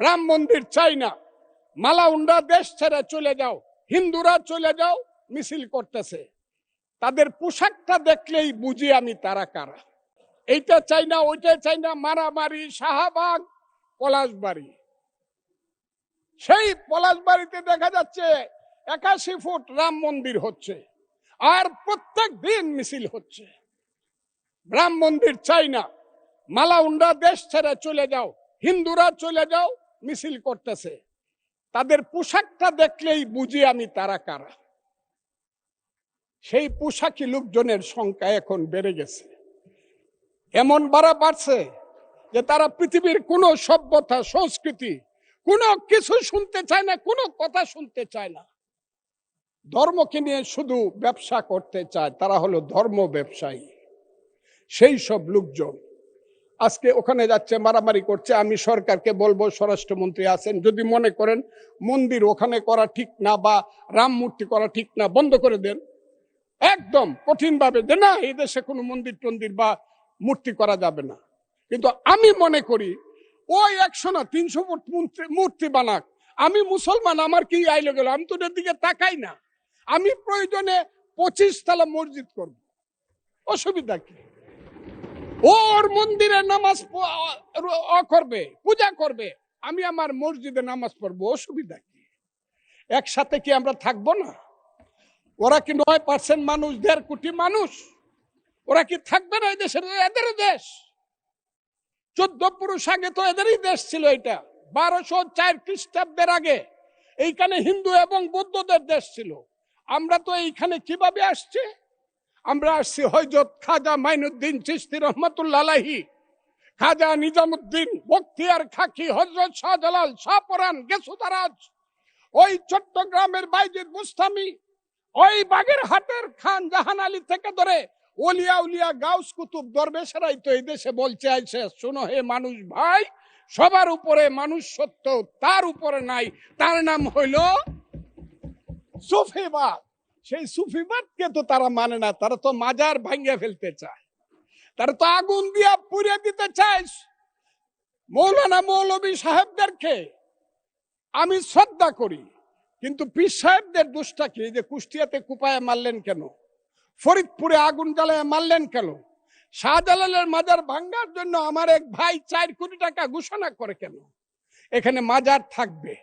রাম মন্দির চাই না, মালাউন্ডা দেশ ছেড়ে চলে যাও, হিন্দুরা চলে যাও মিছিল করতেছে। তাদের পোশাকটা দেখলেই বুঝি আমি তারা কারা। এইটা চাই না, ওইটা চাই না, মারামারি, শাহবাগ, পলাশবাড়ি। সেই পলাশবাড়িতে দেখা যাচ্ছে 81 ফুট রাম মন্দির হচ্ছে, আর প্রত্যেক দিন মিছিল হচ্ছে। রাম মন্দির চাই না, মালাউন্ডা দেশ ছেড়ে চলে যাও, হিন্দুরা চলে যাও মিছিল করতেছে। তাদের পোশাকটা দেখলেই বুঝি আমি তারা কারা। সেই পোশাকি লোকজনের সংখ্যা এখন বেড়ে গেছে, এমন বাড়ছে যে তারা পৃথিবীর কোনো সভ্যতা, সংস্কৃতি, কোনো কিছু শুনতে চায় না, কোনো কথা শুনতে চায় না। ধর্মকে নিয়ে শুধু ব্যবসা করতে চায়, তারা হলো ধর্ম ব্যবসায়ী। সেই সব লোকজন আজকে ওখানে যাচ্ছে, মারামারি করছে। আমি সরকারকে বলবো, স্বরাষ্ট্রমন্ত্রী আছেন, যদি মনে করেন মন্দির ওখানে করা ঠিক না বা রাম মূর্তি করা ঠিক না, বন্ধ করে দেন, একদম কঠিন ভাবে যে না, এই দেশে কোনো মন্দির টন্দির বা মূর্তি করা যাবে না। কিন্তু আমি মনে করি ওই 100 না 300 ফুট মূর্তি বানাক, আমি মুসলমান, আমার কি আইলো গেল, আমি তো ওদের দিকে তাকাই না। আমি প্রয়োজনে 25 তলা মসজিদ করব, অসুবিধা কি? ওর মন্দিরে নামাজ করবে, পূজা করবে, আমি আমার মসজিদে নামাজ পড়বো, অসুবিধা কি? একসাথে কি আমরা থাকবো না? ওরা কি 9% মানুষ, 1.5 কোটি মানুষ, ওরা কি থাকবে না? এই দেশের এদের দেশ। 14 পুরুষ আগে তো এদেরই দেশ ছিল। এটা 1204 খ্রিস্টাব্দের আগে এইখানে হিন্দু এবং বৌদ্ধদের দেশ ছিল। আমরা তো এইখানে কিভাবে আসছি? আমরা আসছি হযরত খাজা মাইনুদ্দিন চিশতি রহমাতুল্লাহ আলাইহি, খাজা নিজামুদ্দিন বখতিয়ার খাকি, হযরত শাহজালাল, শাহপরান, গেসুদারাজ, ওই চট্টগ্রামের বাইজিদ বুস্তামি, ওই বাগেরহাটের খান জাহান আলী থেকে ধরে ওলিয়া উলিয়া গাউস কুতুব দরবেশেরাই তো এই দেশে বলছে আইছে, শোনো হে মানুষ ভাই, সবার উপরে মানুষ সত্য, তার উপরে নাই, তার নাম হইল সুফিবাদ। সেই সুফিবাদকে তো তারা মানে না, তারা তো মাজার ভাঙ্গিয়ে ফেলতে চায়, তারা তো আগুন দিয়া পুড়িয়ে দিতে চায়। মৌলানা মৌলভী সাহেবদেরকে আমি শ্রদ্ধা করি, কিন্তু পীর সাহেবদের দোষটা কি? যে কুষ্টিয়াতে কুপায়ে মারলেন কেন? ফরিদপুরে আগুন জ্বালায় মারলেন কেন? শাহজালালের মাজার ভাঙ্গার জন্য আমার এক ভাই 4 কোটি টাকা ঘোষণা করে কেন? এখানে মাজার থাকবে।